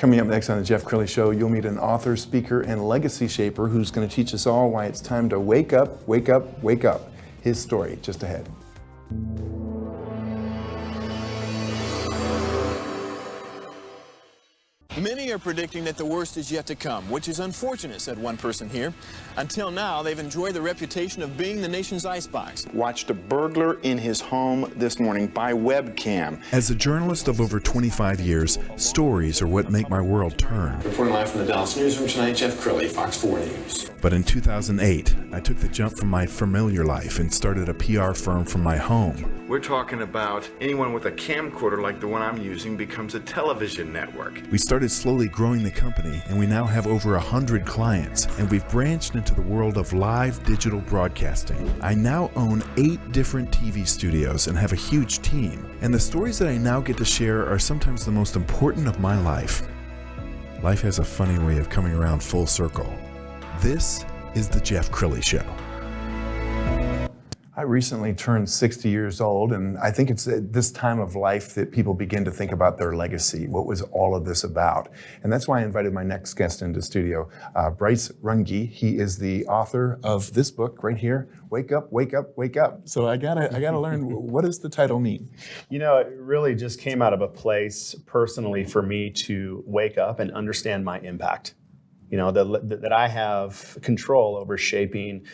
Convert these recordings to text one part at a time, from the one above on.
Coming up next on the Jeff Crilley Show, you'll meet an author, speaker, and legacy shaper who's going to teach us all why it's time to wake up, wake up, wake up. His story just ahead. Many are predicting that the worst is yet to come, which is unfortunate, said one person here. Until now, they've enjoyed the reputation of being the nation's icebox. Watched a burglar in his home this morning by webcam. As a journalist of over 25 years, stories are what make my world turn. Reporting live from the Dallas newsroom tonight, Jeff Crilley, Fox 4 News. But in 2008, I took the jump from my familiar life and started a PR firm from my home. We're talking about anyone with a camcorder like the one I'm using becomes a television network. We started slowly growing the company, and we now have over 100 clients, and we've branched into the world of live digital broadcasting. I now own 8 different TV studios and have a huge team, and the stories that I now get to share are sometimes the most important of my life. Life has a funny way of coming around full circle. This is the Jeff Crilley Show. I recently turned 60 years old, and I think it's at this time of life that people begin to think about their legacy. What was all of this about? And that's why I invited my next guest into studio, Bryce Runge. He is the author of this book right here, Wake Up, Wake Up, Wake Up. So I gotta learn, what does the title mean? You know, it really just came out of a place personally for me to wake up and understand my impact. You know, that I have control over shaping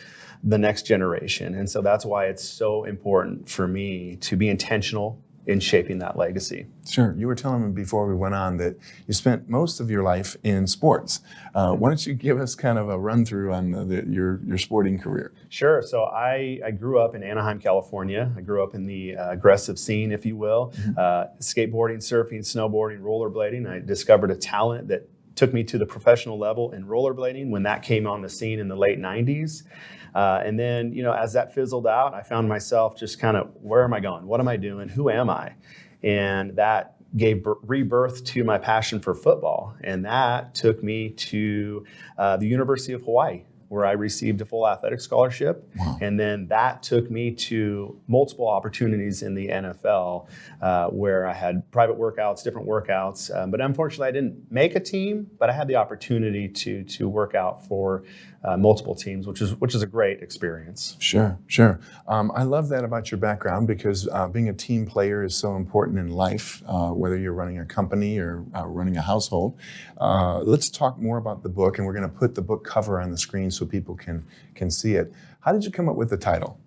the next generation. And so that's why it's so important for me to be intentional in shaping that legacy. Sure. You were telling me before we went on that you spent most of your life in sports. Why don't you give us kind of a run through on your sporting career? Sure. So I grew up in Anaheim, California. I grew up in the aggressive scene, if you will, skateboarding, surfing, snowboarding, rollerblading. I discovered a talent that took me to the professional level in rollerblading when that came on the scene in the late 90s. And then, you know, as that fizzled out, I found myself just kind of, where am I going? What am I doing? Who am I? And that gave rebirth to my passion for football. And that took me to the University of Hawaii, where I received a full athletic scholarship. Wow. And then that took me to multiple opportunities in the NFL where I had private workouts, different workouts. But unfortunately, I didn't make a team, but I had the opportunity to work out for multiple teams, which is a great experience. Sure. I love that about your background because being a team player is so important in life, whether you're running a company or running a household. Let's talk more about the book, and we're going to put the book cover on the screen so people can see it. How did you come up with the title?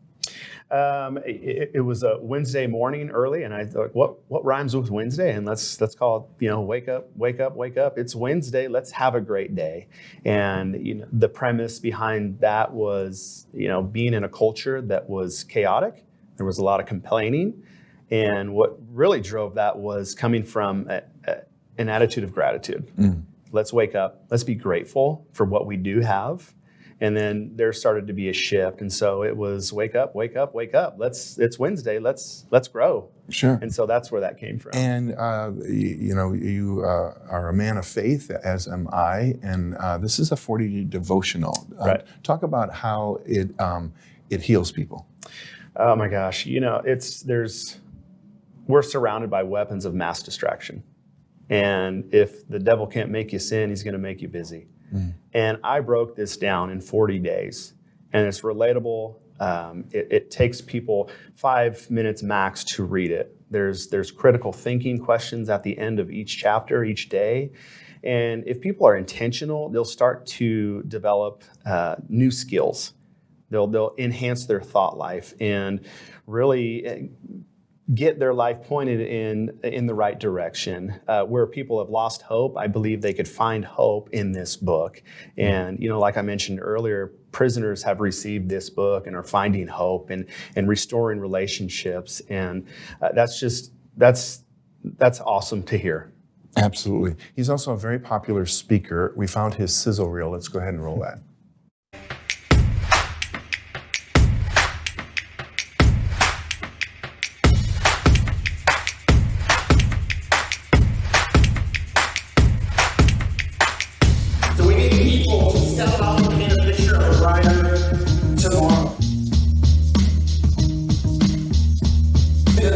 It was a Wednesday morning early, and I thought, what rhymes with Wednesday? And let's call it, wake up, wake up, wake up. It's Wednesday. Let's have a great day. And the premise behind that was, being in a culture that was chaotic. There was a lot of complaining, and what really drove that was coming from an attitude of gratitude. Let's wake up. Let's be grateful for what we do have. And then there started to be a shift, and so it was wake up, wake up, wake up. It's Wednesday. Let's grow. Sure. And so that's where that came from. And you are a man of faith, as am I. And this is a 40-day devotional. Right. Talk about how it heals people. Oh my gosh, we're surrounded by weapons of mass distraction, and if the devil can't make you sin, he's going to make you busy. And I broke this down in 40 days, and it's relatable. It takes people 5 minutes max to read it. There's critical thinking questions at the end of each chapter, each day. And if people are intentional, they'll start to develop new skills. They'll enhance their thought life and really get their life pointed in the right direction. Where people have lost hope, I believe they could find hope in this book. And, like I mentioned earlier, prisoners have received this book and are finding hope and restoring relationships. And that's awesome to hear. Absolutely. He's also a very popular speaker. We found his sizzle reel. Let's go ahead and roll that.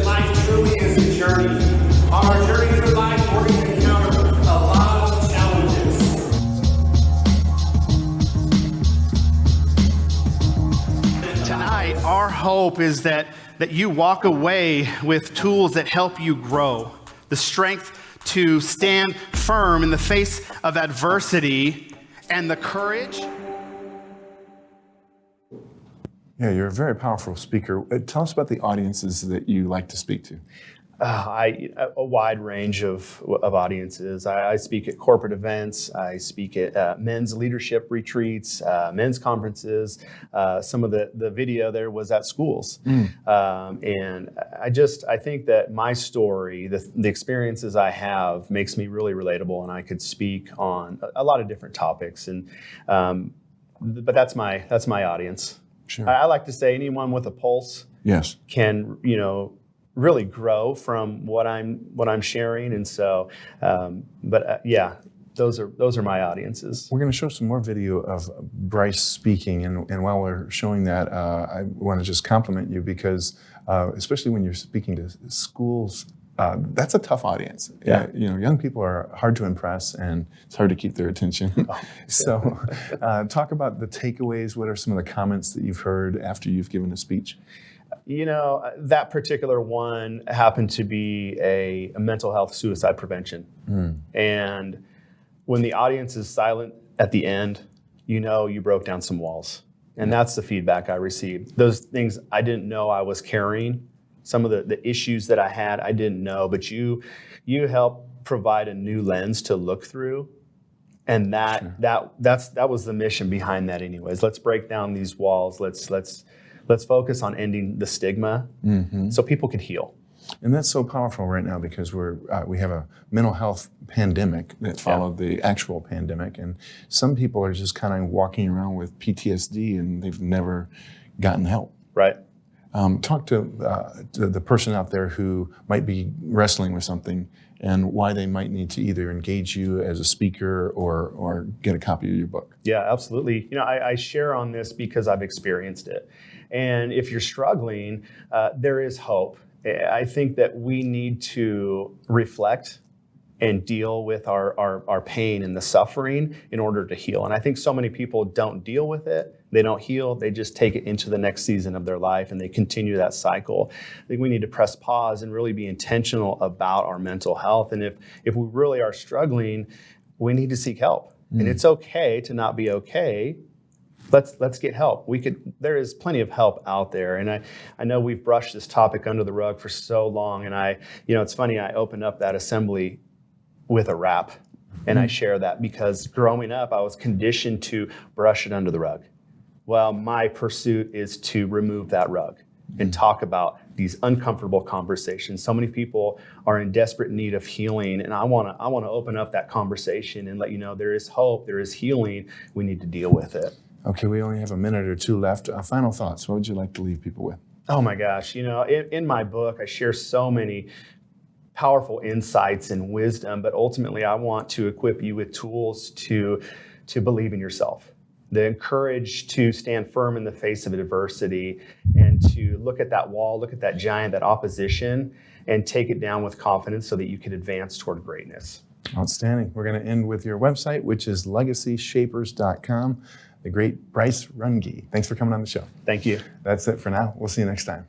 Life truly is a journey. On our journey through life, we're going to encounter a lot of hope is that you walk away with tools that help you grow, the strength to stand firm in the face of adversity, and the courage. Yeah, you're a very powerful speaker. Tell us about the audiences that you like to speak to. A wide range of audiences. I speak at corporate events. I speak at men's leadership retreats, men's conferences. Some of the video there was at schools. And I think that my story, the experiences I have, makes me really relatable, and I could speak on a lot of different topics. And but that's my audience. Sure. I like to say anyone with a pulse Yes. can, really grow from what I'm sharing. And so, yeah, those are my audiences. We're going to show some more video of Bryce speaking, and while we're showing that, I want to just compliment you because, especially when you're speaking to schools, that's a tough audience. Yeah. Young people are hard to impress, and it's hard to keep their attention. So, talk about the takeaways. What are some of the comments that you've heard after you've given a speech? That particular one happened to be a mental health suicide prevention. And when the audience is silent at the end, you broke down some walls. And that's the feedback I received. Those things I didn't know I was carrying, some of the issues that I had, I didn't know, but you helped provide a new lens to look through. And that was the mission behind that anyways. Let's break down these walls. Let's focus on ending the stigma so people can heal. And that's so powerful right now because we have a mental health pandemic that followed the actual pandemic, and some people are just kind of walking around with PTSD and they've never gotten help. Right. Talk to the person out there who might be wrestling with something and why they might need to either engage you as a speaker or get a copy of your book. Yeah, absolutely. I share on this because I've experienced it. And if you're struggling, there is hope. I think that we need to reflect and deal with our pain and the suffering in order to heal. And I think so many people don't deal with it. They don't heal. They just take it into the next season of their life and they continue that cycle. I think we need to press pause and really be intentional about our mental health. And if we really are struggling, we need to seek help. And it's okay to not be okay. Let's get help. There is plenty of help out there. And I know we've brushed this topic under the rug for so long. And it's funny, I opened up that assembly with a rap. And I share that because growing up, I was conditioned to brush it under the rug. Well, my pursuit is to remove that rug and talk about these uncomfortable conversations. So many people are in desperate need of healing. And I want to open up that conversation and let you know there is hope, there is healing. We need to deal with it. Okay, we only have a minute or two left. Final thoughts. What would you like to leave people with? Oh my gosh. In my book, I share so many powerful insights and wisdom, but ultimately I want to equip you with tools to believe in yourself, the courage to stand firm in the face of adversity and to look at that wall, look at that giant, that opposition, and take it down with confidence so that you can advance toward greatness. Outstanding. We're going to end with your website, which is legacyshapers.com. The great Bryce Runge. Thanks for coming on the show. Thank you. That's it for now. We'll see you next time.